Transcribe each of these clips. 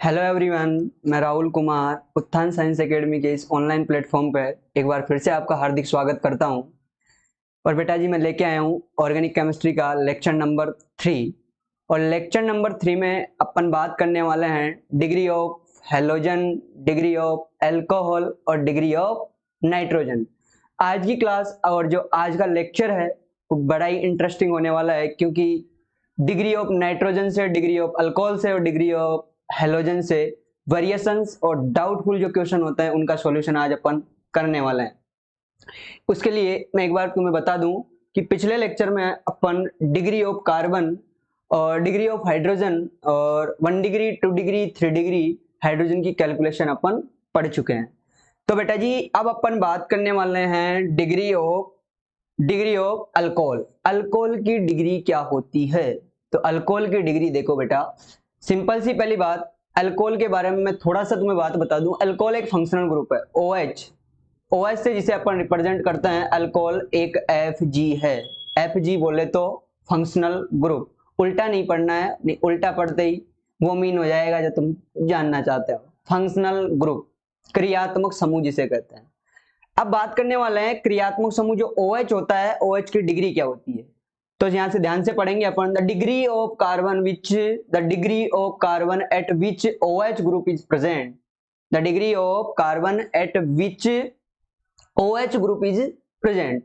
Hello everyone, मैं राहुल कुमार उत्थान science academy के इस ऑनलाइन प्लेटफॉर्म पर एक बार फिर से आपका हार्दिक स्वागत करता हूं। और बेटा जी, मैं लेके आया हूं ऑर्गेनिक केमिस्ट्री का लेक्चर नंबर 3। और लेक्चर नंबर 3 में अपन बात करने वाले हैं degree of halogen, degree of alcohol और डिग्री ऑफ नाइट्रोजन। आज की क्लास और जो आज का लेक्चर है वो बड़ा ही इंटरेस्टिंग होने वाला है, क्योंकि डिग्री ऑफ नाइट्रोजन से, डिग्री ऑफ अल्कोहल से और डिग्री ऑफ हेलोजन से वेरिएशंस और डाउटफुल जो क्वेश्चन होता है उनका सॉल्यूशन आज अपन करने वाले हैं। उसके लिए मैं एक बार तुम्हें बता दूं कि पिछले लेक्चर में अपन डिग्री ऑफ कार्बन और डिग्री ऑफ हाइड्रोजन और 1 डिग्री 2 डिग्री 3 डिग्री हाइड्रोजन की कैलकुलेशन अपन पढ़ चुके हैं। तो बेटा जी, अब अपन बात करने वाले हैं डिग्री ऑफ अल्कोहल। अल्कोहल की डिग्री क्या होती है? तो अल्कोहल की डिग्री देखो बेटा, सिंपल सी पहली बात, अल्कोहल के बारे में मैं थोड़ा सा तुम्हें बात बता दूं। अल्कोहल एक फंक्शनल ग्रुप है, OH से जिसे अपन रिप्रेजेंट करते हैं। अल्कोहल एक FG है। FG बोले तो फंक्शनल ग्रुप, उल्टा नहीं पढ़ना है, नहीं उल्टा पढ़ते ही वो मीन हो जाएगा जो तुम जानना चाहते हो। फंक्शनल ग्रुप, क्रियात्मक समूह जिसे कहते हैं। अब बात करने वाले हैं क्रियात्मक समूह जो OH होता है, OH की डिग्री क्या होती है। तो यहां से ध्यान से पढ़ेंगे अपन, the degree of carbon at which OH group is present. The degree of carbon at which OH group is present.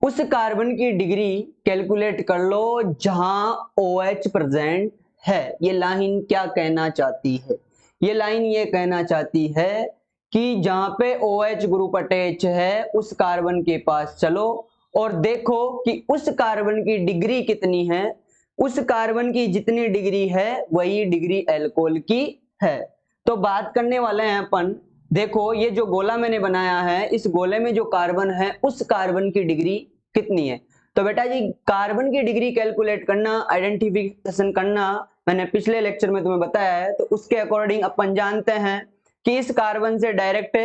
उस कार्बन की डिग्री कैलकुलेट कर लो जहां OH प्रेजेंट है। ये लाइन क्या कहना चाहती है? ये लाइन ये कहना चाहती है कि जहां पे OH ग्रुप अटैच है उस कार्बन के पास चलो और देखो कि उस कार्बन की डिग्री कितनी है। उस कार्बन की जितनी डिग्री है वही डिग्री अल्कोहल की है। तो बात करने वाले हैं अपन, देखो ये जो गोला मैंने बनाया है, इस गोले में जो कार्बन है उस कार्बन की डिग्री कितनी है। तो बेटा जी, कार्बन की डिग्री कैलकुलेट करना, आइडेंटिफिकेशन करना मैंने पिछले लेक्चर में तुम्हें बताया है। तो उसके अकॉर्डिंग अपन जानते हैं कि इस कार्बन से डायरेक्ट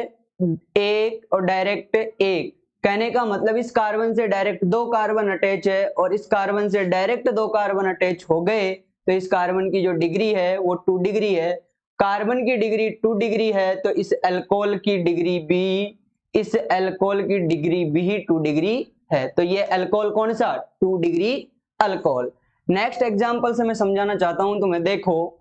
एक और डायरेक्ट एक, कहने का मतलब इस कार्बन से डायरेक्ट 2 कार्बन अटैच है और इस कार्बन से डायरेक्ट 2 कार्बन अटैच हो गए, तो इस कार्बन की जो डिग्री है वो 2 डिग्री है। कार्बन की डिग्री 2 डिग्री है तो इस अल्कोहल की डिग्री भी 2 डिग्री है। तो ये अल्कोहल कौन सा? 2 डिग्री अल्कोहल। नेक्स्ट एग्जांपल से मैं समझाना चाहता हूं तुम्हें। देखो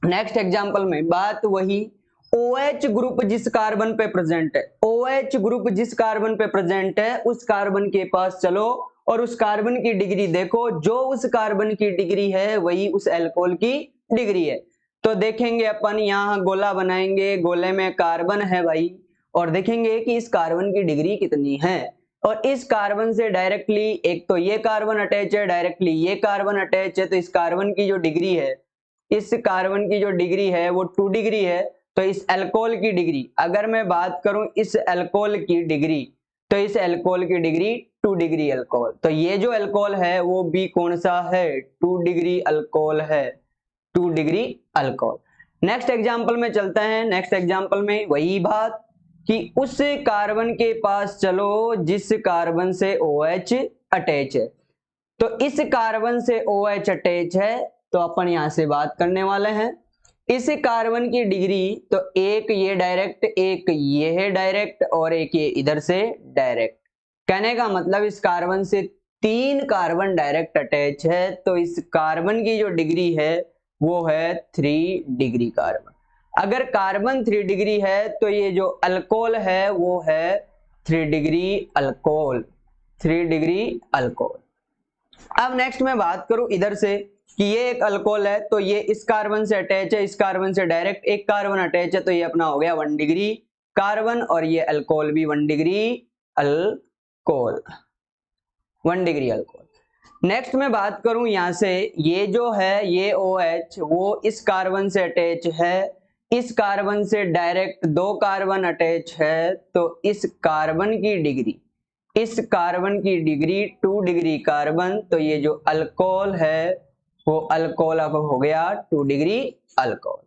नेक्स्ट एग्जांपल में बात वही, OH ग्रुप जिस कार्बन पे प्रेजेंट है, OH ग्रुप जिस कार्बन पे प्रेजेंट है उस कार्बन के पास चलो और उस कार्बन की डिग्री देखो। जो उस कार्बन की डिग्री है वही उस अल्कोहल की डिग्री है। तो देखेंगे अपन, यहाँ गोला बनाएंगे, गोले में कार्बन है भाई, और देखेंगे कि इस कार्बन की डिग्री कितनी है। और इस कार्बन से डायरेक्टली एक तो ये कार्बन अटैच है, डायरेक्टली ये कार्बन अटैच है, तो इस कार्बन की जो डिग्री है, इस कार्बन की जो डिग्री है वो 2 डिग्री है। तो इस अल्कोहल की डिग्री, अगर मैं बात करूं इस अल्कोहल की डिग्री, तो इस अल्कोहल की डिग्री 2 डिग्री अल्कोहल। तो ये जो अल्कोहल है वो भी कौन सा है? 2 डिग्री अल्कोहल है, 2 डिग्री अल्कोहल। नेक्स्ट एग्जांपल में चलते हैं। नेक्स्ट एग्जांपल में वही बात कि उस कार्बन के पास चलो जिस कार्बन से OH अटैच है। तो इस कार्बन से OH अटैच है तो अपन यहां से बात करने वाले हैं इस कार्बन की डिग्री। तो एक ये डायरेक्ट, एक ये है डायरेक्ट और एक ये इधर से डायरेक्ट, कहने का मतलब इस कार्बन से 3 कार्बन डायरेक्ट अटैच है। तो इस कार्बन की जो डिग्री है वो है 3 डिग्री कार्बन। अगर कार्बन 3 डिग्री है तो ये जो अल्कोहल है वो है 3 डिग्री अल्कोहल, 3 डिग्री अल्कोहल। अब नेक्स्ट मैं बात करूं इधर से कि ये एक अल्कोहल है, तो ये इस कार्बन से अटैच है, इस कार्बन से डायरेक्ट एक कार्बन अटैच है, तो ये अपना हो गया 1 डिग्री कार्बन और ये अल्कोहल भी 1 degree alcohol, 1 degree alcohol. Next मैं बात करूं यहां से, ये जो है ये OH वो इस कार्बन से अटैच है, इस कार्बन से डायरेक्ट 2 कार्बन अटैच है, तो इस कार्बन की डिग्री, इस कार्बन की डिग्री 2 डिग्री कार्बन, तो ये जो अल्कोहल है वो अल्कोहल अब हो गया 2 डिग्री अल्कोहल।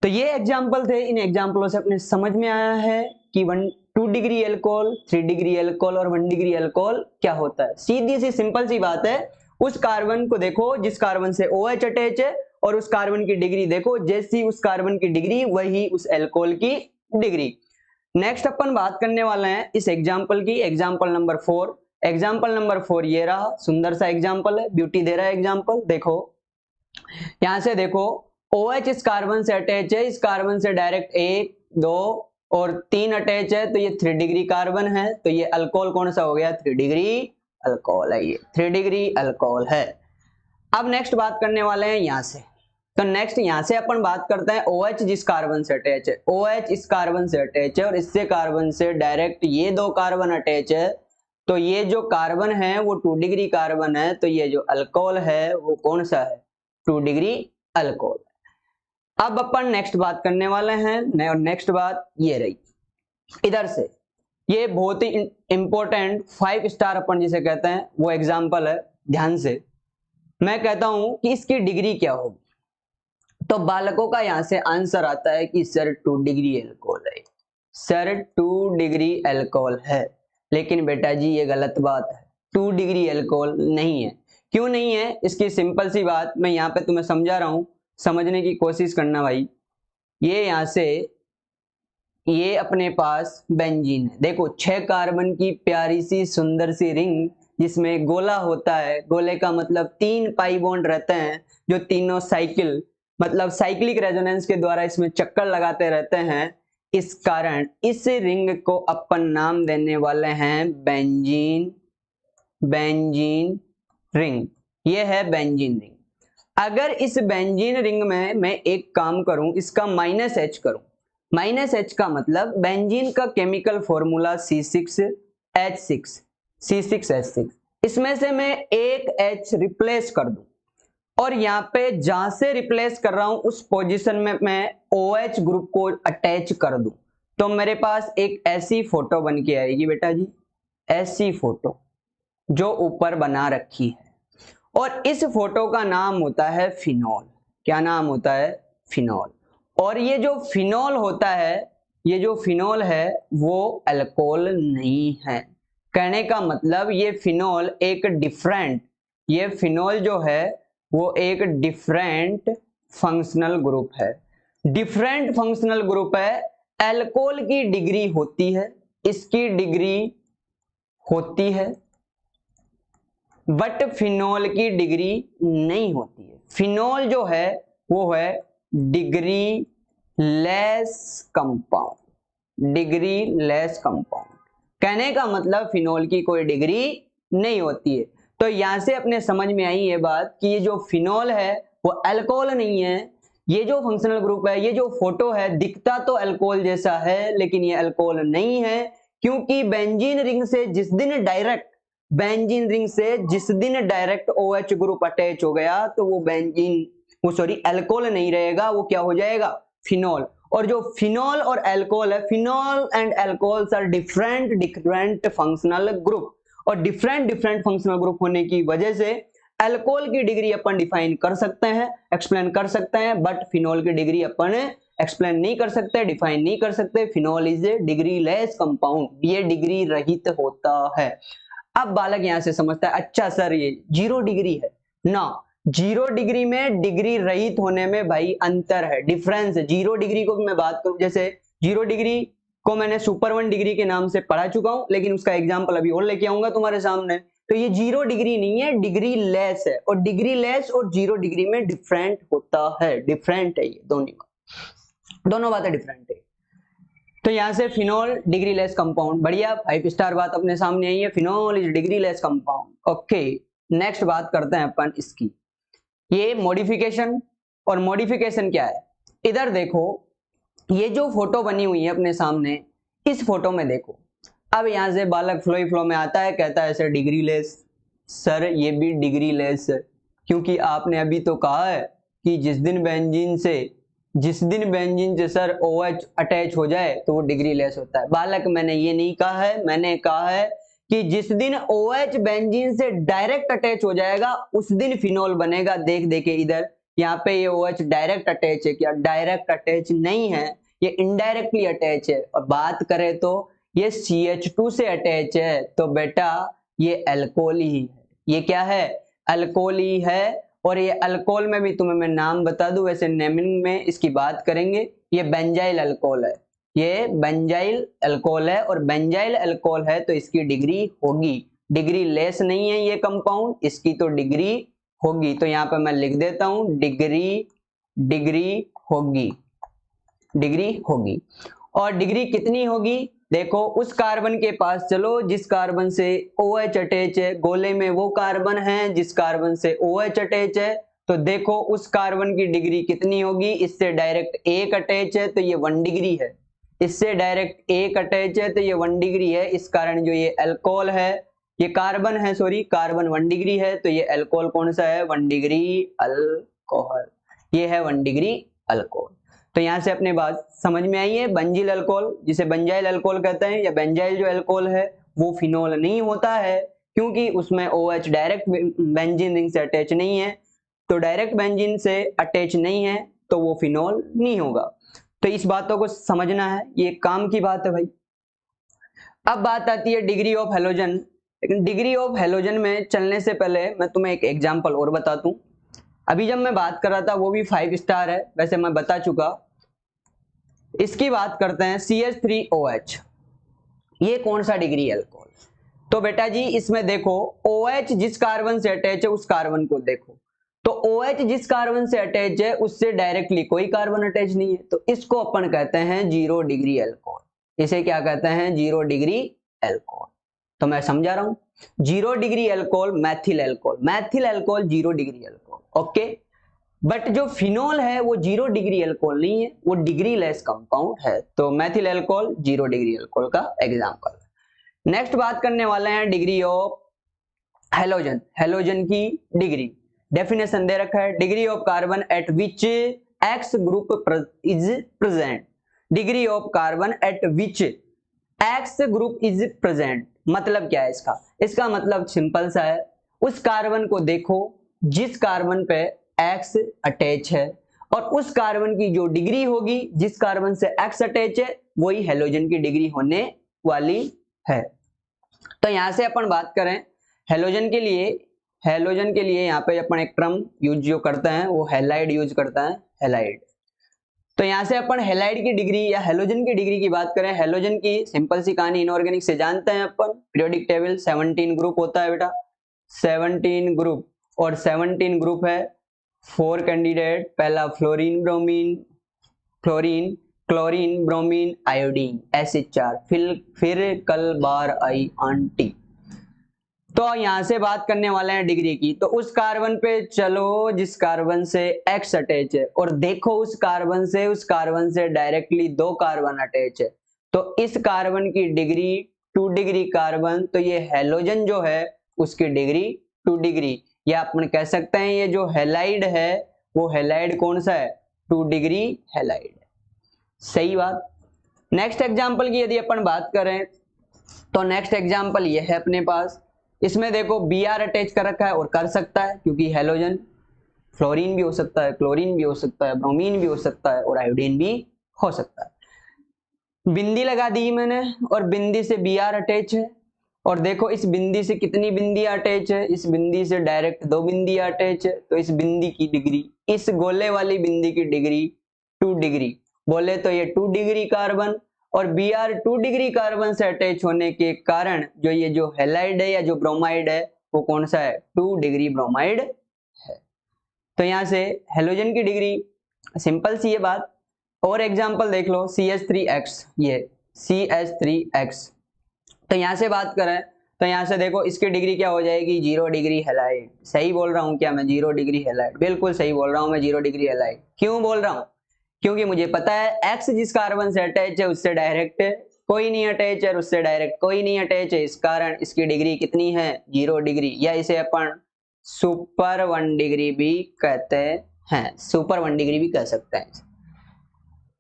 तो ये एग्जांपल थे, इन एग्जांपलों से अपने समझ में आया है कि 2 डिग्री अल्कोहल, 3 डिग्री अल्कोहल और 1 डिग्री अल्कोहल क्या होता है। सीधी सी सिंपल सी बात है, उस कार्बन को देखो जिस कार्बन से OH अटैच है और उस कार्बन की डिग्री देखो, जैसी उस कार्बन की डिग्री वही उस एल्कोहल की डिग्री। नेक्स्ट अपन बात करने वाले हैं इस एग्जाम्पल की, एग्जाम्पल नंबर 4। एग्जाम्पल नंबर 4 ये रहा, सुंदर सा एग्जाम्पल है, ब्यूटी दे रहा है एग्जाम्पल। देखो यहां से देखो, OH इस कार्बन से अटैच है, इस कार्बन से डायरेक्ट 1 2 और 3 अटैच है, तो ये 3 डिग्री कार्बन है, तो ये अल्कोहल कौन सा हो गया, 3 डिग्री अल्कोहल है, ये 3 डिग्री अल्कोहल है। अब नेक्स्ट बात करने वाले हैं यहां से, तो नेक्स्ट यहां से अपन बात करते हैं OH जिस कार्बन से अटैच है, OH इस कार्बन से अटैच है और इससे कार्बन से डायरेक्ट ये 2 कार्बन अटैच है, तो ये जो कार्बन है वो 2 डिग्री कार्बन है, तो ये जो अल्कोहल है वो कौन सा है, 2 डिग्री अल्कोहल। अब अपन नेक्स्ट बात करने वाले हैं, नेक्स्ट बात ये रही इधर से, ये बहुत ही इंपॉर्टेंट 5 स्टार अपन जिसे कहते हैं वो एग्जाम्पल है। ध्यान से मैं कहता हूं कि इसकी डिग्री क्या होगी, तो बालकों का यहां से आंसर आता है कि सर 2 डिग्री अल्कोहल है, सर 2 डिग्री अल्कोहल है। लेकिन बेटा जी ये गलत बात है, 2 डिग्री अल्कोहल नहीं है। क्यों नहीं है, इसकी सिंपल सी बात मैं यहाँ पे तुम्हें समझा रहा हूं, समझने की कोशिश करना भाई। ये यहां से ये अपने पास बेंजीन है, देखो 6 कार्बन की प्यारी सी सुंदर सी रिंग जिसमें गोला होता है, गोले का मतलब 3 पाई बॉन्ड रहते हैं जो तीनों साइकिल मतलब साइक्लिक रेजोनेंस के द्वारा इसमें चक्कर लगाते रहते हैं। इस कारण इस रिंग को अपन नाम देने वाले हैं बेंजीन, बेंजीन रिंग। ये है बेंजीन रिंग। अगर इस बेंजीन रिंग में मैं एक काम करूं, इसका -H करूं, -H का मतलब बेंजीन का केमिकल फॉर्मूला C6H6, C6H6, इसमें से मैं एक H रिप्लेस कर दूं और यहाँ पे जहां से रिप्लेस कर रहा हूं उस पोजीशन में मैं OH ग्रुप को अटैच कर दूं, तो मेरे पास एक ऐसी फोटो बन के आएगी बेटा जी, ऐसी फोटो जो ऊपर बना रखी है, और इस फोटो का नाम होता है फिनॉल। क्या नाम होता है, फिनॉल। और ये जो फिनॉल होता है, ये जो फिनॉल है वो अल्कोहल नहीं है। कहने का मतलब ये फिनॉल एक डिफरेंट, ये फिनॉल जो है वो एक डिफरेंट फंक्शनल ग्रुप है, डिफरेंट फंक्शनल ग्रुप है। अल्कोहल की डिग्री होती है, इसकी डिग्री होती है, बट फिनॉल की डिग्री नहीं होती है। फिनॉल जो है वो है degree less compound, degree less compound. कहने का मतलब फिनॉल की कोई डिग्री नहीं होती है। तो यहां से अपने समझ में आई ये बात कि ये जो फिनॉल है वो अल्कोहल नहीं है। ये जो फंक्शनल ग्रुप है, ये जो फोटो है, दिखता तो अल्कोहल जैसा है लेकिन ये अल्कोहल नहीं है, क्योंकि बेंजीन रिंग से जिस दिन डायरेक्ट, बेंजीन रिंग से जिस दिन डायरेक्ट OH ग्रुप अटैच हो गया तो वो बेंजीन, वो सॉरी अल्कोहल नहीं रहेगा, वो क्या हो जाएगा, फिनॉल। और जो फिनॉल और अल्कोहल है, phenol and alcohols are different functional group, और डिफरेंट फंक्शनल ग्रुप होने की वजह से अल्कोहल की डिग्री अपन डिफाइन कर सकते हैं, एक्सप्लेन कर सकते हैं, बट फिनॉल की डिग्री अपन एक्सप्लेन नहीं कर सकते, डिफाइन नहीं कर सकते। Phenol is a degree less compound, ये डिग्री रहित होता है। अब बालक यहां से समझता है, अच्छा सर ये 0 डिग्री है ना, 0 डिग्री में डिग्री रहित होने में भाई अंतर है, डिफरेंस है। 0 डिग्री को भी मैं बात करूं, जैसे 0 डिग्री को मैंने सुपर 1 डिग्री के नाम से पढ़ा चुका हूं, लेकिन उसका एग्जांपल अभी और लेके आऊंगा तुम्हारे सामने। तो ये 0 डिग्री नहीं है, डिग्री लेस है, और डिग्री लेस और 0 डिग्री में डिफरेंट होता है, डिफरेंट है, ये दोनों बातें डिफरेंट है। तो यहां से फिनॉल डिग्री लेस कंपाउंड, बढ़िया 5 स्टार बात अपने सामने आई है, phenol is degree less compound. Okay, next बात करते हैं अपन इसकी, ये मॉडिफिकेशन। और मॉडिफिकेशन क्या है, इधर देखो ये जो फोटो बनी हुई है अपने सामने, इस फोटो में देखो। अब यहां से बालक फ्लो में आता है, कहता है सर डिग्री लेस, सर ये भी डिग्री लेस है, क्योंकि आपने अभी तो कहा है कि जिस दिन बेंजीन से सर OH अटैच हो जाए तो वो डिग्री लेस होता है। बालक मैंने ये नहीं कहा है, मैंने कहा है कि जिस दिन OH बेंजीन से डायरेक्ट अटैच हो जाएगा उस दिन फिनॉल बनेगा। देखे इधर, यहाँ पे ये OH डायरेक्ट अटैच है क्या, डायरेक्ट अटैच नहीं है, ये इनडायरेक्टली अटैच है। और बात करें तो ये CH2 से अटैच है, तो बेटा ये अल्कोहल ही है। ये क्या है, अल्कोहल ही है। और ये अल्कोहल में भी तुम्हें मैं नाम बता दूं, वैसे नेमिंग में इसकी बात करेंगे, ये बेंजाइल अल्कोहल है, ये बेंजाइल अल्कोहल है, और बेंजाइल अल्कोहल है तो इसकी डिग्री होगी, डिग्री लेस नहीं है ये कंपाउंड, इसकी तो डिग्री होगी। तो यहाँ पे मैं लिख देता हूं डिग्री, डिग्री होगी, डिग्री होगी। और डिग्री कितनी होगी, देखो उस कार्बन के पास चलो जिस कार्बन से OH अटैच है, गोले में वो कार्बन है जिस कार्बन से OH अटैच है, तो देखो उस कार्बन की डिग्री कितनी होगी, इससे डायरेक्ट एक अटैच है तो ये 1 डिग्री है, इससे डायरेक्ट एक अटैच है तो ये 1 डिग्री है, इस कारण जो ये अल्कोहल है, ये कार्बन है, सॉरी कार्बन 1 डिग्री है, तो ये अल्कोहल कौन सा है, 1 डिग्री अल्कोहल, ये है 1 डिग्री अल्कोहल। तो यहां से अपने बात समझ में आई है, बेंजील अल्कोहल जिसे बेंजाइल अल्कोहल कहते हैं, या बेंजाइल जो अल्कोहल है वो फिनोल नहीं होता है, क्योंकि उसमें OH डायरेक्ट बेंजीन रिंग से अटैच नहीं है, तो डायरेक्ट बेंजीन से अटैच नहीं है तो वो फिनोल नहीं होगा। तो इस बातों को समझना है, ये काम की बात है भाई। अब बात आती है डिग्री ऑफ हैलोजन, लेकिन डिग्री ऑफ हैलोजन में चलने से पहले मैं तुम्हें एक एग्जांपल और बता दूं। अभी जब मैं बात कर रहा था वो भी 5 स्टार है, वैसे मैं बता चुका, इसकी बात करते हैं CH3OH, ये कौन सा डिग्री अल्कोहल, तो बेटा जी इसमें देखो OH जिस कार्बन से अटैच है उस कार्बन को देखो, तो OH जिस कार्बन से अटैच है उससे डायरेक्टली कोई कार्बन अटैच नहीं है, तो इसको अपन कहते हैं 0 डिग्री अल्कोहल, इसे क्या कहते हैं 0 डिग्री अल्कोहल। तो मैं समझा रहा हूं 0 degree alcohol Maithil alcohol, Maithil alcohol 0 degree alcohol, okay. But जो फिनोल है वो 0 डिग्री अल्कोहल नहीं है, वो डिग्री लेस कंपाउंड है, तो मैथिल अल्कोहल 0 डिग्री अल्कोहल का एग्जांपल। नेक्स्ट बात करने वाले हैं डिग्री ऑफ हैलोजन, हैलोजन की डिग्री, डेफिनेशन दे रखा है, degree of carbon at which X group is present, degree of carbon at which X group is present, मतलब क्या है इसका, इसका मतलब सिंपल सा है, उस कार्बन को देखो जिस कार्बन पे X अटैच है, और उस कार्बन की जो डिग्री होगी जिस कार्बन से X अटैच है वही हैलोजन की डिग्री होने वाली है। तो यहां से अपन बात करें हैलोजन के लिए, हैलोजन के लिए यहाँ पे अपन एक टर्म यूज जो करते हैं वो हैलाइड यूज करता है, हैलाइड। तो यहां से अपन हैलाइड की डिग्री या हैलोजन की डिग्री की बात करें, हैलोजन की सिंपल सी कहानी इनऑर्गेनिक से जानते हैं अपन, पीरियोडिक टेबल 17 ग्रुप होता है बेटा, 17 ग्रुप, और 17 ग्रुप है 4 कैंडिडेट, पहला fluorine bromine, fluorine chlorine bromine iodine, SH4, फिर कल बार आई आंटी। तो यहां से बात करने वाले हैं डिग्री की, तो उस कार्बन पे चलो जिस कार्बन से X अटैच है, और देखो उस कार्बन से डायरेक्टली 2 कार्बन अटैच है, तो इस कार्बन की डिग्री 2 डिग्री कार्बन, तो ये हैलोजन जो है उसकी डिग्री 2 डिग्री, या अपन कह सकते हैं ये जो हैलाइड है वो हैलाइड कौन सा है, 2 डिग्री हैलाइड है, सही बात। नेक्स्ट एग्जांपल की यदि अपन बात करें तो नेक्स्ट एग्जांपल ये है अपने पास, इसमें देखो Br अटैच कर रखा है, और कर सकता है क्योंकि हैलोजन फ्लोरीन भी हो सकता है, क्लोरीन भी हो सकता है, ब्रोमीन भी हो सकता है, और आयोडीन भी हो सकता है। बिंदी लगा दी मैंने, और बिंदी से Br अटैच है, और देखो इस बिंदी से कितनी बिंदियां अटैच है, इस बिंदी से डायरेक्ट 2 बिंदियां अटैच है, तो इस बिंदी की डिग्री, इस गोले वाली बिंदी की डिग्री 2 डिग्री, बोले तो ये 2 डिग्री कार्बन, और Br 2 डिग्री कार्बन से अटैच होने के कारण जो ये जो हैलाइड है या जो ब्रोमाइड है वो कौन सा है, 2 डिग्री ब्रोमाइड है। तो यहां से हैलोजन की डिग्री सिंपल सी ये बात। और एग्जांपल देख लो CH3X, ये CH3X, तो यहां से बात करें तो यहां से देखो इसकी डिग्री क्या हो जाएगी, 0 डिग्री हैलाइड। सही बोल रहा हूं क्या मैं, 0 डिग्री हैलाइड, बिल्कुल सही बोल रहा हूं मैं, 0 डिग्री हैलाइड। क्यों बोल रहा हूं, क्योंकि मुझे पता है X जिस कार्बन से अटैच है उससे डायरेक्ट कोई नहीं अटैच है, उससे डायरेक्ट कोई नहीं अटैच है, इस कारण इसकी डिग्री कितनी है, 0 डिग्री, या इसे अपन सुपर 1 डिग्री भी कहते हैं, सुपर 1 डिग्री भी कह सकते हैं।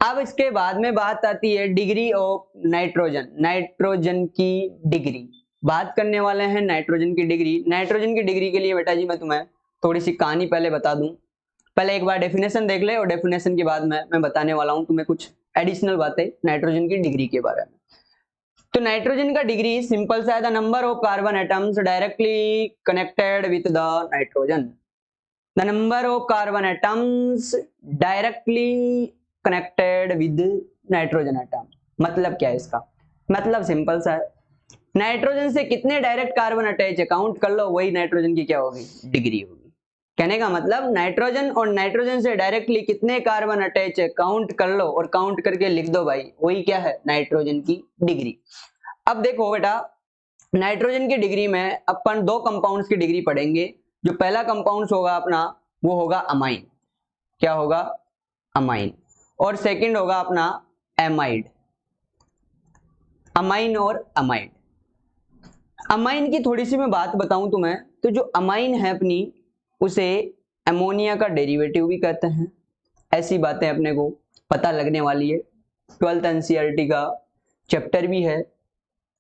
अब इसके बाद में बात आती है डिग्री ऑफ नाइट्रोजन, नाइट्रोजन की डिग्री बात करने वाले हैं, नाइट्रोजन की डिग्री। नाइट्रोजन की डिग्री के लिए बेटा जी मैं तुम्हें थोड़ी सी कहानी पहले बता दूं, पहले एक बार डेफिनेशन देख ले, और डेफिनेशन के बाद मैं बताने वाला हूं तुम्हें कुछ एडिशनल बातें नाइट्रोजन की डिग्री के बारे में। तो नाइट्रोजन का डिग्री सिंपल सा है, the number of carbon atoms directly connected with the nitrogen, the number of carbon atoms directly connected with nitrogen atom. मतलब क्या है इसका? मतलब सिंपल सा है, नाइट्रोजन से कितने डायरेक्ट कार्बन अटैच है काउंट कर लो, वही नाइट्रोजन की क्या होगी? डिग्री होगी। कहने का मतलब नाइट्रोजन और नाइट्रोजन से डायरेक्टली कितने कार्बन अटैच है काउंट कर लो और काउंट करके लिख दो भाई, वही क्या है? नाइट्रोजन की डिग्री। अब देखो बेटा, नाइट्रोजन की डिग्री में अपन दो कंपाउंड्स की डिग्री पढ़ेंगे। जो पहला कंपाउंड होगा अपना वो होगा अमाइन। क्या होगा? अमाइन। और सेकंड होगा अपना एमाइड। अमाइन और अमाइड। अमाइन की थोड़ी सी मैं बात बताऊं तुम्हें, तो जो अमाइन है अपनी, उसे अमोनिया का डेरिवेटिव भी कहते हैं। ऐसी बातें अपने को पता लगने वाली है, 12th एनसीईआरटी का चैप्टर भी है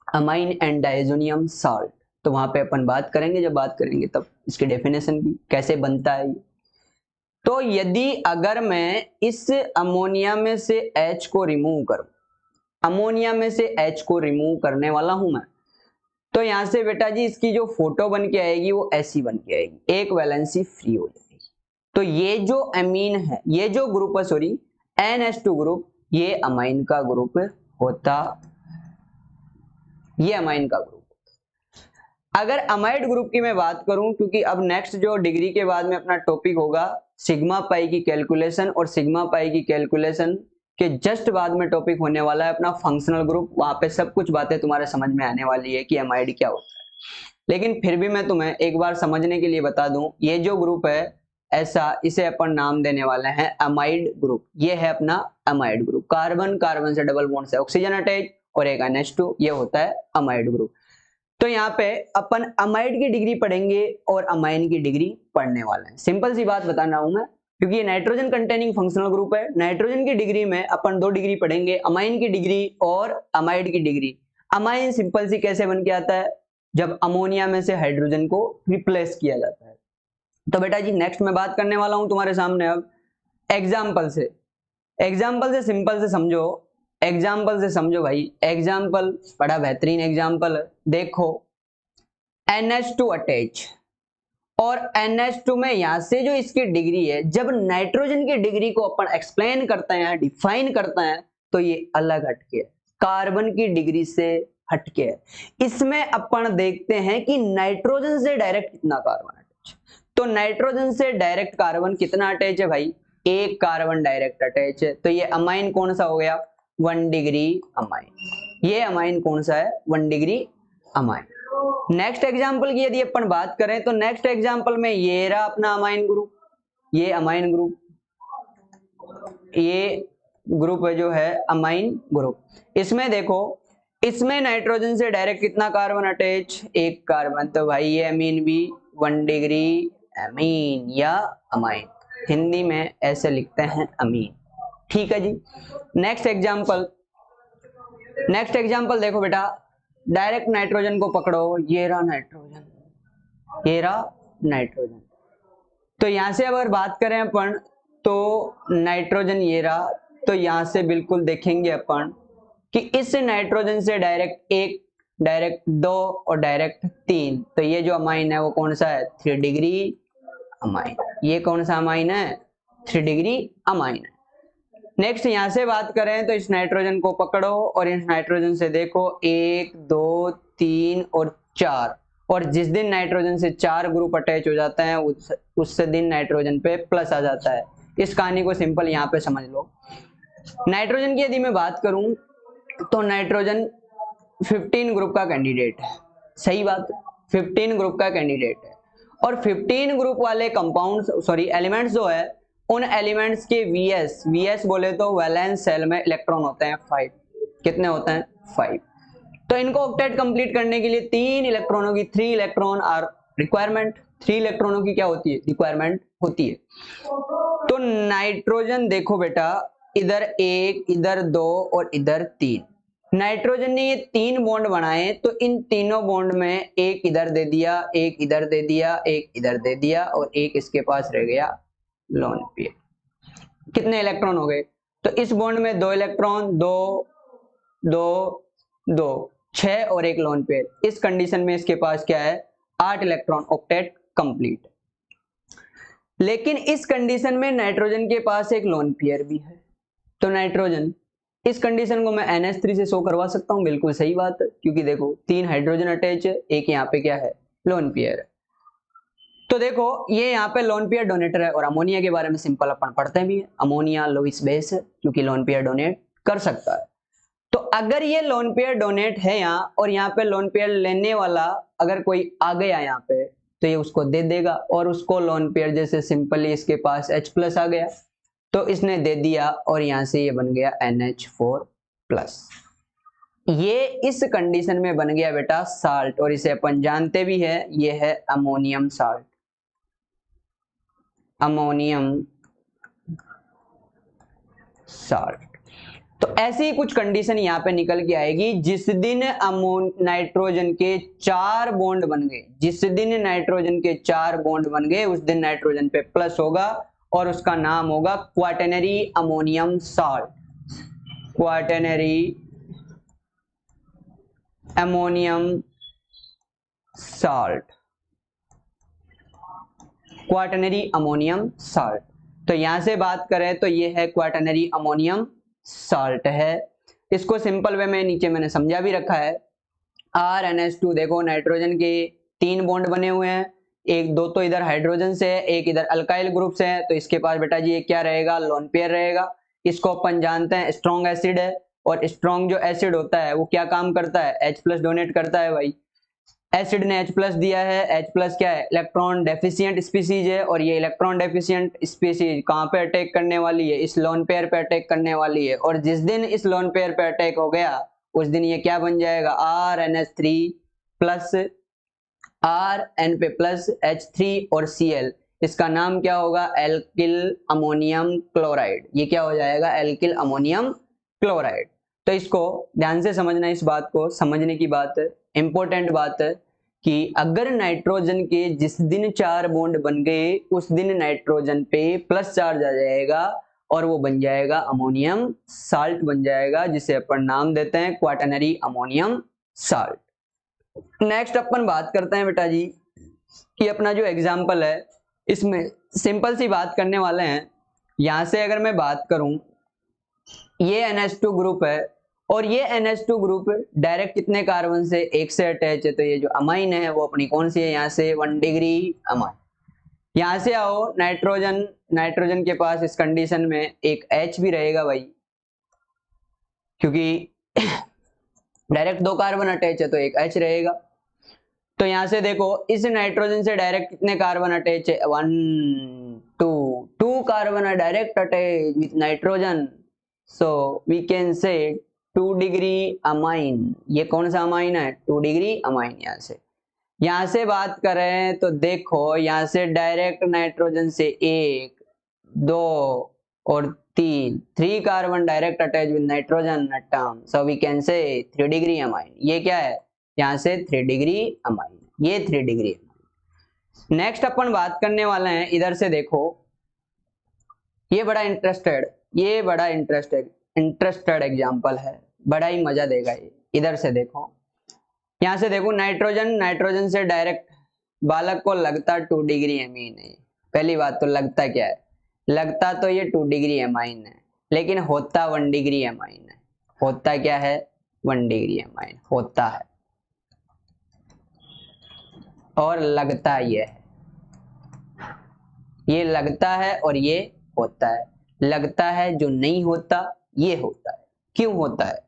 अमाइन एंड डायजोनियम साल्ट। तो वहां पे अपन बात करेंगे, जब बात करेंगे तब इसके डेफिनेशन की, कैसे बनता है। तो यदि अगर मैं इस अमोनिया में से H को रिमूव करूं, अमोनिया में से H को रिमूव करने वाला हूं मैं, तो यहां से बेटा जी इसकी जो फोटो बन के आएगी वो ऐसी बन के आएगी, एक वैलेंसी फ्री हो जाएगी। तो ये जो अमीन है, ये जो ग्रुप है, सॉरी NH2 ग्रुप, ये अमाइन का ग्रुप होता, ये अमाइन का ग्रुप। अगर अमाइड ग्रुप की मैं बात करूं, क्योंकि अब नेक्स्ट जो डिग्री के बाद में अपना टॉपिक होगा सिग्मा पाई की कैलकुलेशन, और सिग्मा पाई की कैलकुलेशन के जस्ट बाद में टॉपिक होने वाला है अपना फंक्शनल ग्रुप। वहां पे सब कुछ बातें तुम्हारे समझ में आने वाली है कि अमाइड क्या होता है। लेकिन फिर भी मैं तुम्हें एक बार समझने के लिए बता दूं, ये जो ग्रुप है ऐसा, इसे अपन नाम देने वाले हैं अमाइड ग्रुप। ये है अपना अमाइड ग्रुप, कार्बन कार्बन से डबल बॉन्ड से ऑक्सीजन अटैच और एक NH2, ये होता है अमाइड ग्रुप। तो यहाँ पे अपन अमाइड की डिग्री पढ़ेंगे और अमाइन की डिग्री पढ़ने वाले हैं। सिंपल सी बात बताना हूं मैं, क्योंकि ये नाइट्रोजन कंटेनिंग फंक्शनल ग्रुप है। नाइट्रोजन की डिग्री में अपन दो डिग्री पढ़ेंगे, अमाइन की डिग्री और अमाइड की डिग्री। अमाइन सिंपल सी कैसे बन के आता है? जब अमोनिया में से हाइड्रोजन को रिप्लेस किया जाता है। तो बेटा जी नेक्स्ट मैं बात करने वाला हूं तुम्हारे सामने अब एग्जाम्पल से। एग्जाम्पल से सिंपल से समझो, एग्जाम्पल से समझो भाई। एग्जाम्पल बड़ा बेहतरीन एग्जाम्पल है, देखो NH2 अटैच, और NH2 में यहां से जो इसकी डिग्री है, जब नाइट्रोजन की डिग्री को अपन एक्सप्लेन करते हैं, डिफाइन करते हैं, तो ये अलग हटके है, कार्बन की डिग्री से हटके है। इसमें अपन देखते हैं कि नाइट्रोजन से डायरेक्ट कितना कार्बन अटैच। तो नाइट्रोजन से डायरेक्ट कार्बन कितना अटैच है भाई? एक कार्बन डायरेक्ट अटैच है। तो ये अमाइन कौन सा हो गया? 1 डिग्री अमाइन। ये अमाइन कौन सा है? 1 डिग्री अमाइन। नेक्स्ट एग्जांपल की यदि अपन बात करें, तो नेक्स्ट एग्जांपल में ये रहा अपना अमाइन ग्रुप, ये अमाइन ग्रुप, ये ग्रुप है जो है अमाइन ग्रुप। इसमें देखो, इसमें नाइट्रोजन से डायरेक्ट कितना कार्बन अटैच? एक कार्बन। तो भाई ये अमीन भी 1 डिग्री अमीन या अमाइन, हिंदी में ऐसे लिखते हैं अमीन। ठीक है जी। नेक्स्ट एग्जांपल, नेक्स्ट एग्जांपल देखो बेटा, डायरेक्ट नाइट्रोजन को पकड़ो, ये रहा नाइट्रोजन, ये रहा नाइट्रोजन। तो यहां से अगर बात करें अपन, तो नाइट्रोजन ये रहा, तो यहां से बिल्कुल देखेंगे अपन कि इस नाइट्रोजन से डायरेक्ट एक, डायरेक्ट दो और डायरेक्ट तीन। तो ये जो अमाइन है वो कौन सा है? 3 डिग्री अमाइन। ये कौन सा अमाइन है? 3 डिग्री अमाइन है। नेक्स्ट यहां से बात करें तो इस नाइट्रोजन को पकड़ो और इस नाइट्रोजन से देखो 1 2 3 और 4, और जिस दिन नाइट्रोजन से 4 ग्रुप अटैच हो जाता है उससे दिन नाइट्रोजन पे प्लस आ जाता है। इस कहानी को सिंपल यहां पे समझ लो। नाइट्रोजन की यदि मैं बात करूं, तो नाइट्रोजन 15 ग्रुप का कैंडिडेट है। सही बात, 15 ग्रुप का कैंडिडेट है। और 15 ग्रुप वाले कंपाउंड्स, सॉरी एलिमेंट्स जो है, उन एलिमेंट्स के वीएस बोले तो वैलेंस सेल में इलेक्ट्रॉन होते हैं 5। कितने होते हैं? 5। तो इनको ऑक्टेट कंप्लीट करने के लिए 3 इलेक्ट्रॉनों की, 3 इलेक्ट्रॉन आर रिक्वायरमेंट, 3 इलेक्ट्रॉनों की क्या होती है? रिक्वायरमेंट होती है। तो नाइट्रोजन देखो बेटा, इधर 1, इधर 2 और इधर 3। नाइट्रोजन ने ये 3 बॉन्ड बनाए, तो इन तीनों बॉन्ड में एक इधर दे दिया, एक इधर दे दिया, एक इधर दे दिया, और एक इसके पास रह गया लोन पेयर। कितने इलेक्ट्रॉन हो गए? तो इस बॉन्ड में 2 इलेक्ट्रॉन, 2 2 2 6 और एक लोन पेयर। इस कंडीशन में इसके पास क्या है? 8 इलेक्ट्रॉन, ऑक्टेट कंप्लीट। लेकिन इस कंडीशन में नाइट्रोजन के पास एक लोन पेयर भी है, तो नाइट्रोजन इस कंडीशन को मैं NH3 से शो करवा सकता हूं, बिल्कुल सही बात है, क्योंकि देखो 3 हाइड्रोजन अटैच है, एक यहाँ पे क्या है, लोन पेयर है। तो देखो ये यहाँ पे लोन पेयर डोनेटर है, और अमोनिया के बारे में सिंपल अपन पढ़ते भी है, अमोनिया लोइस बेस है क्योंकि लोन पेयर डोनेट कर सकता है। तो अगर ये लोन पेयर डोनेट है यहाँ, और यहाँ पे लोन पेयर लेने वाला अगर कोई आ गया यहाँ पे, तो ये उसको दे देगा, और उसको लोन पेयर जैसे सिंपली इसके पास H+ आ गया तो इसने दे दिया, और यहाँ से ये बन गया NH4+। ये इस कंडीशन में बन गया बेटा साल्ट, और इसे अपन जानते भी है, ये है अमोनियम साल्ट, अमोनियम साल्ट। तो ऐसी कुछ कंडीशन यहाँ पे निकल के आएगी, जिस दिन नाइट्रोजन के 4 बॉन्ड बन गए, जिस दिन नाइट्रोजन के 4 बॉन्ड बन गए उस दिन नाइट्रोजन पे प्लस होगा, और उसका नाम होगा quaternary ammonium salt, quaternary ammonium salt, quaternary ammonium salt. तो यहां से बात करें तो ये है क्वाटरनरी अमोनियम साल्ट है। इसको सिंपल वे में नीचे मैंने समझा भी रखा है। RNH2 देखो नाइट्रोजन के 3 बॉन्ड बने हुए हैं, एक दो तो इधर हाइड्रोजन से है, एक इधर अल्काइल ग्रुप से है, तो इसके पास बेटा जी ये क्या रहेगा, लोन पेयर रहेगा। इसको अपन जानते हैं स्ट्रॉन्ग एसिड है, और स्ट्रॉन्ग जो एसिड होता है वो क्या काम करता है, H+ डोनेट करता है भाई। एसिड ने H+ दिया है, H+ क्या है, इलेक्ट्रॉन डेफिशिएंट स्पीसीज है, और ये इलेक्ट्रॉन डेफिशिएंट स्पीसीज कहां पे अटैक करने वाली है, इस लोन पेयर पे अटैक करने वाली है, और जिस दिन इस लोन पेयर पे अटैक हो गया उस दिन ये क्या बन जाएगा, RNH3 प्लस RN पे प्लस H3 और Cl, इसका नाम क्या होगा, एल्किल अमोनियम क्लोराइड। ये क्या हो जाएगा, एल्किल अमोनियम क्लोराइड। तो इसको ध्यान से समझना, इस बात को समझने की बात है, इंपॉर्टेंट बात है कि अगर नाइट्रोजन के जिस दिन 4 बॉन्ड बन गए उस दिन नाइट्रोजन पे प्लस चार्ज आ जाएगा, और वो बन जाएगा अमोनियम साल्ट बन जाएगा, जिसे अपन नाम देते हैं क्वाटरनरी अमोनियम साल्ट। नेक्स्ट अपन बात करते हैं बेटा जी कि अपना जो एग्जाम्पल है इसमें सिंपल सी बात करने वाले हैं। यहां से अगर मैं बात करूं, ये NH2 ग्रुप है, और ये NH2 ग्रुप डायरेक्ट कितने कार्बन से, एक से अटैच है, तो ये जो अमाइन है वो अपनी कौन सी है, यहाँ से 1 डिग्री अमाइन। यहां से आओ नाइट्रोजन, नाइट्रोजन के पास इस कंडीशन में एक H भी रहेगा भाई, क्योंकि डायरेक्ट 2 कार्बन अटैच है तो एक H रहेगा। तो यहां से देखो इस नाइट्रोजन से डायरेक्ट कितने कार्बन अटैच है, 1 2 कार्बन है direct attach with nitrogen, so we can say 2 degree amine. ये कौन सा अमाइन है, 2 डिग्री अमाइन। यहां से बात करें तो देखो यहां से डायरेक्ट नाइट्रोजन से 1 2 और 3 carbon direct attach with nitrogen atom, so we can say 3 degree amine. ये क्या है, यहां से 3 डिग्री अमाइन, ये 3 डिग्री अमाइन। नेक्स्ट अपन बात करने वाले हैं, इधर से देखो ये बड़ा इंटरेस्टेड एग्जांपल है, बड़ा ही मजा देगा ये। इधर से देखो, यहां से देखो नाइट्रोजन से डायरेक्ट बालक को लगता 2 डिग्री अमीन है। पहली बात तो लगता क्या है, लगता तो ये 2 डिग्री अमाइन है, लेकिन होता 1 डिग्री अमाइन है। होता क्या है, 1 डिग्री अमाइन होता है, और लगता ये है, ये लगता है और ये होता है। लगता है जो नहीं होता ये होता है। क्यों होता है,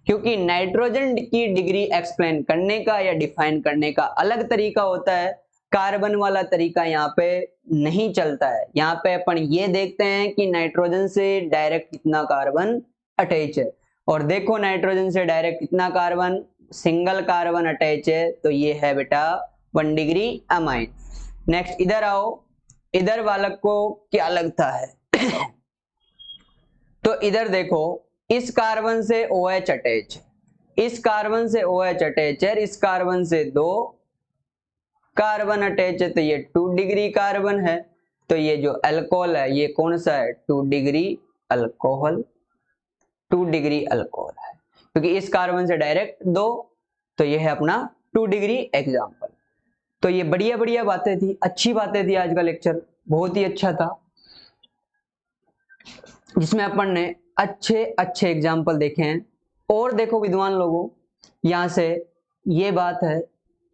क्योंकि नाइट्रोजन की डिग्री एक्सप्लेन करने का या डिफाइन करने का अलग तरीका होता है, कार्बन वाला तरीका यहाँ पे नहीं चलता है। यहाँ पे अपन ये देखते हैं कि नाइट्रोजन से डायरेक्ट कितना कार्बन अटैच है, और देखो नाइट्रोजन से डायरेक्ट कितना कार्बन, सिंगल कार्बन अटैच है, तो ये है बेटा 1 डिग्री अमाइन। नेक्स्ट इधर आओ, इधर बालक को क्या लगता है तो इधर देखो इस कार्बन से OH अटैच है, इस कार्बन से OH अटैच है, इस कार्बन से 2 कार्बन अटैच है, तो ये 2 डिग्री कार्बन है। तो ये जो अल्कोहल है ये कौन सा है, 2 डिग्री अल्कोहल, 2 डिग्री अल्कोहल है, क्योंकि इस कार्बन से डायरेक्ट 2, तो ये है अपना 2 डिग्री एग्जाम्पल। तो ये बढ़िया बढ़िया बातें थी, अच्छी बातें थी आज का लेक्चर, बहुत ही अच्छा था, जिसमें अपन ने अच्छे अच्छे एग्जाम्पल देखे हैं। और देखो विद्वान लोगों, यहां से ये बात है,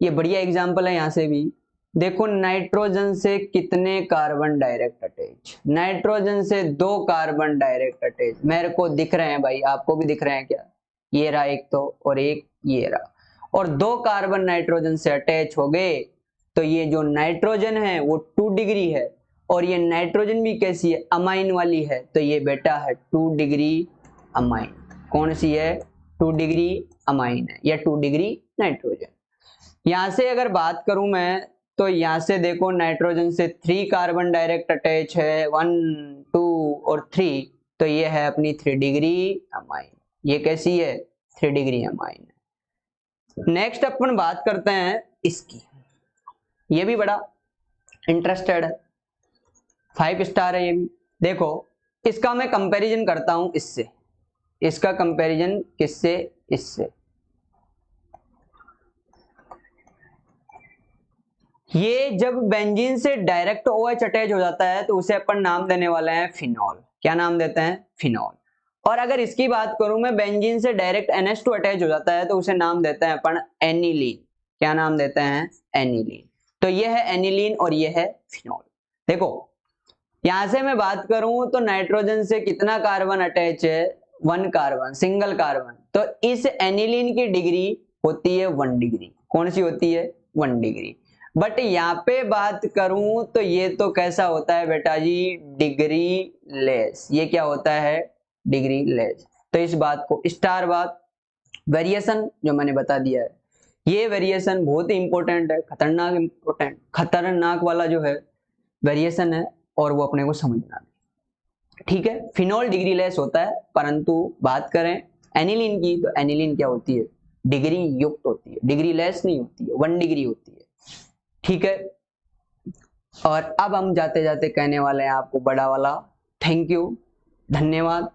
ये बढ़िया एग्जाम्पल है। यहां से भी देखो, नाइट्रोजन से कितने कार्बन डायरेक्ट अटैच, नाइट्रोजन से 2 कार्बन डायरेक्ट अटैच मेरे को दिख रहे हैं भाई, आपको भी दिख रहे हैं क्या? ये रहा एक तो, और एक ये रहा, और 2 कार्बन नाइट्रोजन से अटैच हो गए। तो ये जो नाइट्रोजन है वो 2 डिग्री है, और ये नाइट्रोजन भी कैसी है? अमाइन वाली है। तो ये बेटा है 2 डिग्री अमाइन। कौन सी है? 2 डिग्री अमाइन है, या 2 डिग्री नाइट्रोजन। यहां से अगर बात करूं मैं, तो यहां से देखो नाइट्रोजन से 3 कार्बन डायरेक्ट अटैच है, 1 2 और 3, तो ये है अपनी 3 डिग्री अमाइन। ये कैसी है? 3 डिग्री अमाइन। नेक्स्ट अपन बात करते हैं इसकी, ये भी बड़ा इंटरेस्टेड है, 5 स्टार है ये भी। देखो इसका मैं कंपैरिजन करता हूं इससे, इसका कंपैरिजन किससे? इससे। ये जब बेंजीन से डायरेक्ट OH अटैच हो जाता है तो उसे अपन नाम देने वाले हैं फिनॉल। क्या नाम देते हैं? फिनॉल। और अगर इसकी बात करूं मैं, बेंजीन से डायरेक्ट NH2 अटैच हो जाता है तो उसे नाम देते हैं अपन एनिलीन। क्या नाम देते हैं? एनिलीन। तो ये है एनिलीन और ये है फिनॉल। देखो यहां से मैं बात करूं तो नाइट्रोजन से कितना कार्बन अटैच है? 1 कार्बन, सिंगल कार्बन। तो इस एनिलीन की डिग्री होती है 1 डिग्री। कौन सी होती है? 1 डिग्री। बट यहाँ पे बात करूं तो ये तो कैसा होता है बेटा जी? Degree less. ये क्या होता है? Degree less. तो इस बात को स्टार बात, वेरिएशन जो मैंने बता दिया है, ये वेरिएशन बहुत ही इंपॉर्टेंट है, खतरनाक इंपॉर्टेंट, खतरनाक वाला जो है वेरिएशन है, और वो अपने को समझना है। ठीक है, फिनॉल डिग्री लेस होता है, परंतु बात करें एनिलीन की तो एनिलीन क्या होती है? डिग्री युक्त होती है, डिग्री लेस नहीं होती है, 1 डिग्री होती है। ठीक है, और अब हम जाते जाते कहने वाले हैं आपको बड़ा वाला थैंक यू, धन्यवाद।